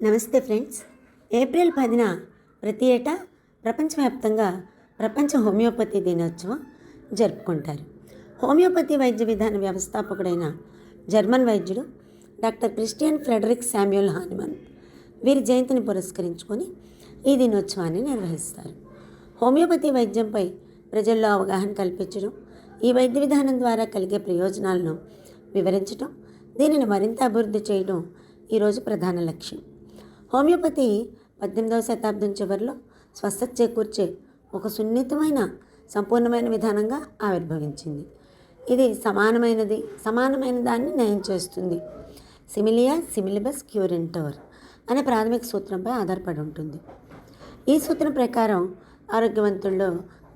నమస్తే friends. April 10న ప్రతి ఏటా ప్రపంచవ్యాప్తంగా ప్రపంచ హోమియోపతి దినోత్సవం జరుపుకుంటారు. హోమియోపతి వైద్య విధాన వ్యవస్థాపకుడైన జర్మన్ వైద్యుడు doctor Christian Frederick Samuel Hahnemann వీరి జయంతిని పురస్కరించుకొని ఈ దినోత్సవాన్ని నిర్వహిస్తారు. హోమియోపతి వైద్యంపై ప్రజల్లో అవగాహన కల్పించడం, ఈ వైద్య విధానం ద్వారా కలిగే ప్రయోజనాలను వివరించడం, దీనిని మరింత అభివృద్ధి చేయడం ఈరోజు ప్రధాన లక్ష్యం. హోమియోపతి 18వ శతాబ్దం చివరిలో స్వస్థత చేకూర్చే ఒక సున్నితమైన సంపూర్ణమైన విధానంగా ఆవిర్భవించింది. ఇది సమానమైన దాన్ని నయం చేస్తుంది. సిమిలియా సిమిలిబస్ క్యూరెంటోర్ అనే ప్రాథమిక సూత్రంపై ఆధారపడి ఉంటుంది. ఈ సూత్రం ప్రకారం ఆరోగ్యవంతుల్లో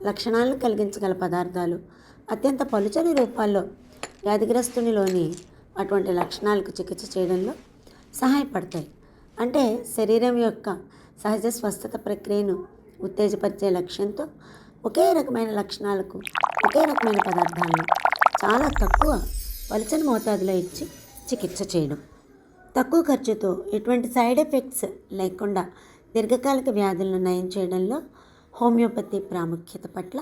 లక్షణాలను కలిగించగల పదార్థాలు అత్యంత పలుచని రూపాల్లో వ్యాధిగ్రస్తునిలోని అటువంటి లక్షణాలకు చికిత్స చేయడంలో సహాయపడతాయి. అంటే శరీరం యొక్క సహజ స్వస్థత ప్రక్రియను ఉత్తేజపరిచే లక్ష్యంతో ఒకే రకమైన లక్షణాలకు ఒకే రకమైన పదార్థాలను చాలా తక్కువ పలుచని మోతాదులో ఇచ్చి చికిత్స చేయడం, తక్కువ ఖర్చుతో ఎటువంటి సైడ్ ఎఫెక్ట్స్ లేకుండా దీర్ఘకాలిక వ్యాధులను నయం చేయడంలో హోమియోపతి ప్రాముఖ్యత పట్ల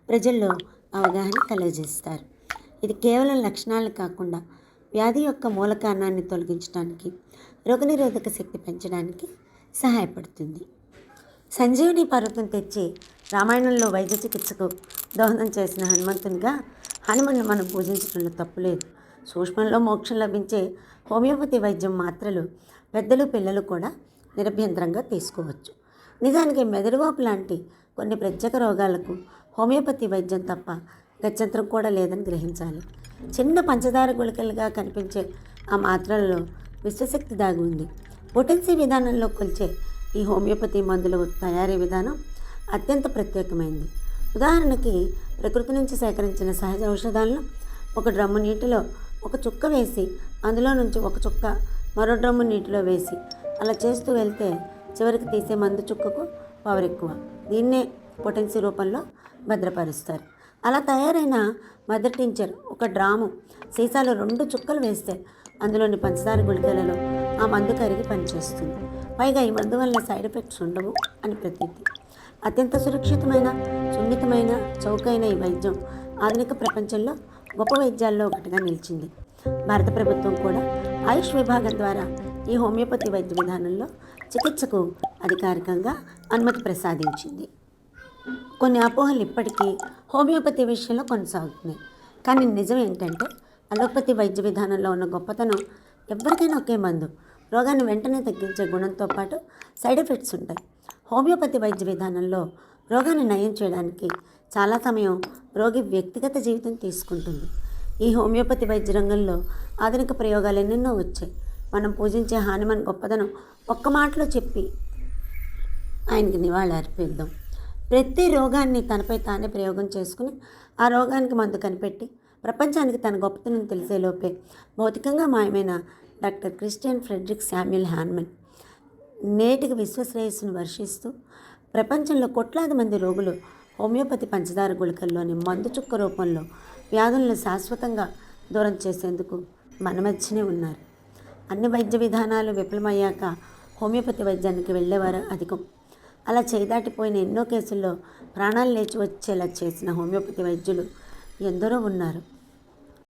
ప్రజల్లో అవగాహన కలుగజేస్తారు. ఇది కేవలం లక్షణాలు కాకుండా వ్యాధి యొక్క మూల కారణాన్ని తొలగించడానికి, రోగనిరోధక శక్తి పెంచడానికి సహాయపడుతుంది. సంజీవని పర్వతం తెచ్చి రామాయణంలో వైద్య చికిత్సకు దోహదం చేసిన హనుమంతునిగా హనుమన్ను మనం పూజించడంలో తప్పులేదు. సూక్ష్మంలో మోక్షం లభించే హోమియోపతి వైద్యం మాత్రలు పెద్దలు పిల్లలు కూడా నిరభ్యంతరంగా తీసుకోవచ్చు. నిజానికి మెదడువాపు లాంటి కొన్ని ప్రత్యేక రోగాలకు హోమియోపతి వైద్యం తప్ప గత్యంతరం కూడా లేదని గ్రహించాలి. చిన్న పంచదార గుళికలుగా కనిపించే ఆ మాత్రలలో విశ్వశక్తి దాగి ఉంది. పొటెన్సీ విధానంలో కొలిచే ఈ హోమియోపతి మందుల తయారీ విధానం అత్యంత ప్రత్యేకమైంది. ఉదాహరణకి ప్రకృతి నుంచి సేకరించిన సహజ ఔషధాలను ఒక డ్రమ్ము నీటిలో ఒక చుక్క వేసి అందులో నుంచి ఒక చుక్క మరో డ్రమ్ము నీటిలో వేసి అలా చేస్తూ వెళ్తే చివరికి తీసే మందు చుక్కకు పవర్ ఎక్కువ. దీన్నే పొటెన్సీ రూపంలో భద్రపరుస్తారు. అలా తయారైన మదర్ టించర్ ఒక డ్రాము సీసాలో 2 చుక్కలు వేస్తే అందులోని పంచదార గుళికలలో ఆ మందు కరిగి పనిచేస్తుంది. పైగా ఈ మందు వల్ల సైడ్ ఎఫెక్ట్స్ ఉండవు అని ప్రతీతి. అత్యంత సురక్షితమైన, సున్నితమైన, చౌకైన ఈ వైద్యం ఆధునిక ప్రపంచంలో గొప్ప వైద్యాల్లో ఒకటిగా నిలిచింది. భారత ప్రభుత్వం కూడా ఆయుష్ విభాగం ద్వారా ఈ హోమియోపతి వైద్య విధానంలో చికిత్సకు అధికారికంగా అనుమతి ప్రసాదించింది. కొన్ని అపోహలు ఇప్పటికీ హోమియోపతి విషయంలో కొనసాగుతున్నాయి. కానీ నిజం ఏంటంటే అలోపతి వైద్య విధానంలో ఉన్న గొప్పతనం ఎవరికైనా ఒకే మందు రోగాన్ని వెంటనే తగ్గించే గుణంతో పాటు సైడ్ ఎఫెక్ట్స్ ఉంటాయి. హోమియోపతి వైద్య విధానంలో రోగాన్ని నయం చేయడానికి చాలా సమయం రోగి వ్యక్తిగత జీవితం తీసుకుంటుంది. ఈ హోమియోపతి వైద్య రంగంలో ఆధునిక ప్రయోగాలు ఎన్నెన్నో వచ్చాయి. మనం పూజించే హానిమన్ గొప్పదనం ఒక్క మాటలో చెప్పి ఆయనకి నివాళి అర్పిద్దాం. ప్రతి రోగాన్ని తనపై తానే ప్రయోగం చేసుకుని ఆ రోగానికి మందు కనిపెట్టి ప్రపంచానికి తన గొప్పతనం తెలిసేలోపే భౌతికంగా మాయమైన doctor Christian Frederick Samuel Hahnemann నేటికి విశ్వశ్రేయస్సును వర్షిస్తూ ప్రపంచంలో కోట్లాది మంది రోగులు హోమియోపతి పంచదార గుళికల్లోని మందు చుక్క రూపంలో వ్యాధులను శాశ్వతంగా దూరం చేసేందుకు మన మధ్యనే ఉన్నారు. అన్ని వైద్య విధానాలు విఫలమయ్యాక హోమియోపతి వైద్యానికి వెళ్ళేవారు అధికం. అలా చేదాటిపోయిన ఎన్నో కేసుల్లో ప్రాణాలు లేచి వచ్చేలా చేసిన హోమియోపతి వైద్యులు ఎందరో ఉన్నారు.